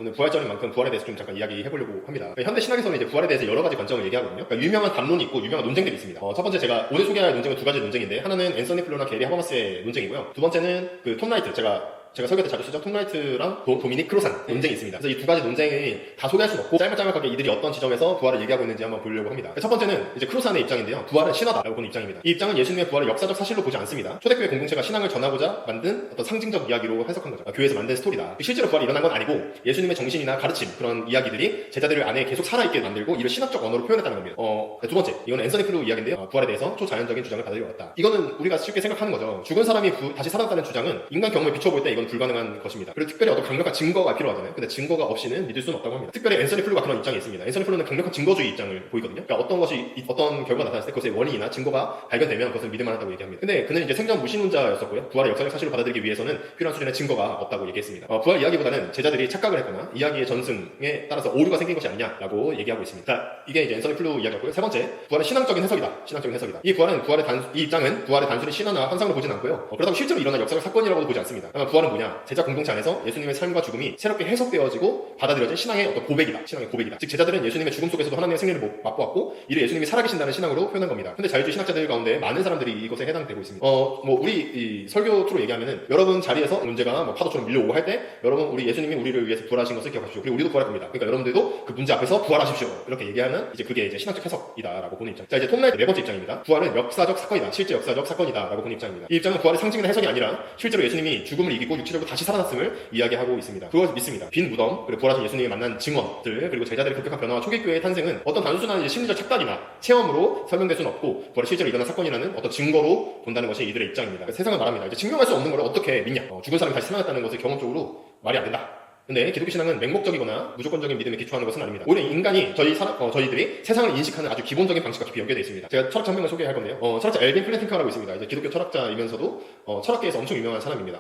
오늘 부활절인 만큼 부활에 대해서 좀 잠깐 이야기해보려고 합니다. 그러니까 현대 신학에서는 이제 부활에 대해서 여러 가지 관점을 얘기하거든요. 그러니까 유명한 담론이 있고 유명한 논쟁들이 있습니다. 첫 번째 제가 오늘 소개할 논쟁은 두 가지 논쟁인데, 하나는 앤서니 플루나 게리 하버마스의 논쟁이고요. 두 번째는 그 톰 라이트, 제가 설교 때 자주 쓰죠. 톰 라이트랑 도미닉 크로산 논쟁이 있습니다. 그래서 이 두 가지 논쟁을 다 소개할 수는 없고 짤막짤막하게 이들이 어떤 지점에서 부활을 얘기하고 있는지 한번 보려고 합니다. 첫 번째는 이제 크로산의 입장인데요. 부활은 신화다라고 보는 입장입니다. 이 입장은 예수님의 부활을 역사적 사실로 보지 않습니다. 초대교회 공동체가 신앙을 전하고자 만든 어떤 상징적 이야기로 해석한 거죠. 교회에서 만든 스토리다. 실제로 부활이 일어난 건 아니고 예수님의 정신이나 가르침, 그런 이야기들이 제자들 안에 계속 살아있게 만들고 이를 신학적 언어로 표현했다는 겁니다. 두 번째, 이건 앤서니 플루 이야기인데요. 부활에 대해서 초자연적인 주장을 받으려 왔다. 이거는 우리가 쉽게 생각하는 거죠. 죽은 사람이 다시 살아났다는 주장은 인간 경험에 비춰볼 때 이건 불가능한 것입니다. 그리고 특별히 어떤 강력한 증거가 필요하잖아요. 근데 증거가 없이는 믿을 수는 없다고 합니다. 특별히 앤서니 플루가 그런 입장이 있습니다. 앤서니 플루는 강력한 증거주의 입장을 보이거든요. 그러니까 어떤 결과가 나타났을 때 그것의 원인이나 증거가 발견되면 그것을 믿을 만하다고 얘기합니다. 근데 그는 이제 생전 무신론자였었고요. 부활의 역사적 사실을 받아들이기 위해서는 필요한 수준의 증거가 없다고 얘기했습니다. 부활 이야기보다는 제자들이 착각을 했거나 이야기의 전승에 따라서 오류가 생긴 것이 아니냐라고 얘기하고 있습니다. 자, 이게 이제 앤서니 플루 이야기였고요. 세 번째, 부활은 신앙적인 해석이다. 신앙적인 해석이다. 이 입장은 부활의 단순히 신화나 환상으로 보진 않고요. 그렇다고 실제로 일어난 역사적 사건이라고도 보지 않습니다. 부활은 뭐냐? 제자 공동체 안에서 예수님의 삶과 죽음이 새롭게 해석되어지고 받아들여진 신앙의 어떤 고백이다. 신앙의 고백이다. 즉 제자들은 예수님의 죽음 속에서도 하나님의 승리를 맛보았고 이를 예수님이 살아계신다는 신앙으로 표현한 겁니다. 근데 자유주의 신학자들 가운데 많은 사람들이 이것에 해당되고 있습니다. 우리 이 설교 투로 얘기하면은 여러분 자리에서 문제가 파도처럼 밀려오고 할 때 여러분 우리 예수님이 우리를 위해서 부활하신 것을 기억하십시오. 그리고 우리도 부활할 겁니다. 그러니까 여러분들도 그 문제 앞에서 부활하십시오. 이렇게 얘기하는 이제 그게 이제 신학적 해석이다라고 보는 입장. 자, 이제 톰 라이트 네 번째 입장입니다. 부활은 역사적 사건이다. 실제 역사적 사건이다라고 보는 입장입니다. 이 입장은 부활의 상징이나 해석이 아니라 실제로 예수님이 죽음을 이기고 육체적으로 다시 살아났음을 이야기하고 있습니다. 그걸 믿습니다. 빈 무덤, 그리고 부활하신 예수님이 만난 증언들, 그리고 제자들의 급격한 변화와 초기교회의 탄생은 어떤 단순한 심리적 착각이나 체험으로 설명될 수는 없고 부활이 실제로 일어난 사건이라는 어떤 증거로 본다는 것이 이들의 입장입니다. 세상을 말합니다. 이제 증명할 수 없는 걸 어떻게 믿냐? 죽은 사람이 다시 살아났다는 것을 경험적으로 말이 안 된다. 근데 기독교 신앙은 맹목적이거나 무조건적인 믿음에 기초하는 것은 아닙니다. 오히려 인간이 저희들이 세상을 인식하는 아주 기본적인 방식과 깊이 연결되어 있습니다. 제가 철학자 한 명을 소개할 건데요. 철학자 엘빈 플랜팅커라고 있습니다. 이제 기독교 철학자이면서도 철학계에서 엄청 유명한 사람입니다.